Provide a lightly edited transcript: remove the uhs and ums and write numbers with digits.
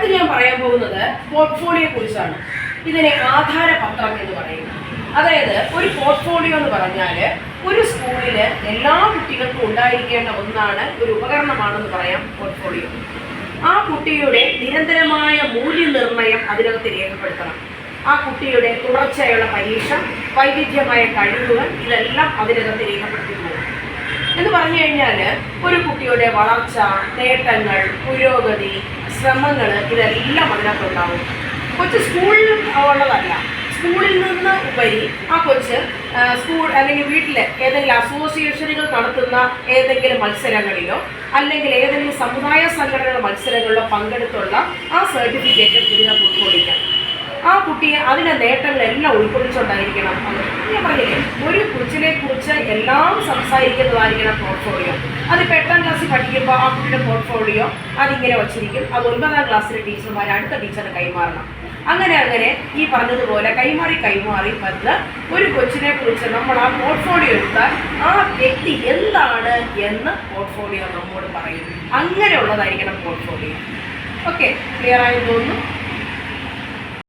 അടുത്ത് ഞാൻ പറയാൻ പോകുന്നത് പോർട്ട്ഫോളിയോയെ കുറിച്ചാണ്. ഇതിനെ ആധാരപത്രം എന്ന് പറയും. അതായത് ഒരു പോർട്ട്ഫോളിയോ എന്ന് പറഞ്ഞാൽ ഒരു സ്കൂളിൽ എല്ലാ കുട്ടികൾക്കും ഉണ്ടായിരിക്കേണ്ട ഒന്നാണ്, ഒരു ഉപകരണമാണെന്ന് പറയാം പോർട്ട്ഫോളിയോ. ആ കുട്ടിയുടെ നിരന്തരമായ മൂല്യനിർണ്ണയം അതിനകത്ത് രേഖപ്പെടുത്തണം. ആ കുട്ടിയുടെ തുടർച്ചയായുള്ള പരീക്ഷ, വൈവിധ്യമായ കഴിവുകൾ, ഇതെല്ലാം അതിനകത്ത് രേഖപ്പെടുത്തി പോകും. എന്ന് പറഞ്ഞു കഴിഞ്ഞാൽ ഒരു കുട്ടിയുടെ വളർച്ച, നേട്ടങ്ങൾ, പുരോഗതി, ശ്രമങ്ങൾ, ഇതെല്ലാം അതിനകത്തുണ്ടാവും. കൊച്ച് സ്കൂളിൽ ഉള്ളതല്ല, സ്കൂളിൽ നിന്ന് ഉപരി ആ കൊച്ച് സ്കൂൾ അല്ലെങ്കിൽ വീട്ടിൽ ഏതെങ്കിലും അസോസിയേഷനുകൾ നടത്തുന്ന ഏതെങ്കിലും മത്സരങ്ങളിലോ അല്ലെങ്കിൽ ഏതെങ്കിലും സമുദായ സംഘടനകളുടെ മത്സരങ്ങളിലോ പങ്കെടുത്തുള്ള ആ സർട്ടിഫിക്കറ്റ് ഇതിനകത്ത് ഉൾക്കൊള്ളിക്കാം. ആ കുട്ടിയെ അതിൻ്റെ നേട്ടങ്ങളെല്ലാം ഉൾക്കൊള്ളിച്ചുകൊണ്ടായിരിക്കണം. ഞാൻ പറഞ്ഞില്ലേ, ഒരു കൊച്ചിനെ കുറിച്ച് എല്ലാം സംസാരിക്കുന്നതായിരിക്കണം പോർട്ട്ഫോളിയോ. അത് 8ാം ക്ലാസ്സിൽ പഠിക്കുമ്പോൾ ആ കുട്ടിയുടെ പോർട്ട്ഫോളിയോ അതിങ്ങനെ വച്ചിരിക്കും. അത് 9ാം ക്ലാസ്സിലെ ടീച്ചർമാർ അടുത്ത ടീച്ചറിന് കൈമാറണം. അങ്ങനെ ഈ പറഞ്ഞതുപോലെ കൈമാറി വന്ന് ഒരു കൊച്ചിനെ കുറിച്ച് നമ്മൾ ആ പോർട്ട്ഫോളിയോ എടുത്താൽ ആ വ്യക്തി എന്താണ് എന്ന് പോർട്ട്ഫോളിയോ നമ്മോട് പറയും. അങ്ങനെയുള്ളതായിരിക്കണം പോർട്ട്ഫോളിയോ. ഓക്കെ, ക്ലിയർ ആയി തോന്നുന്നു.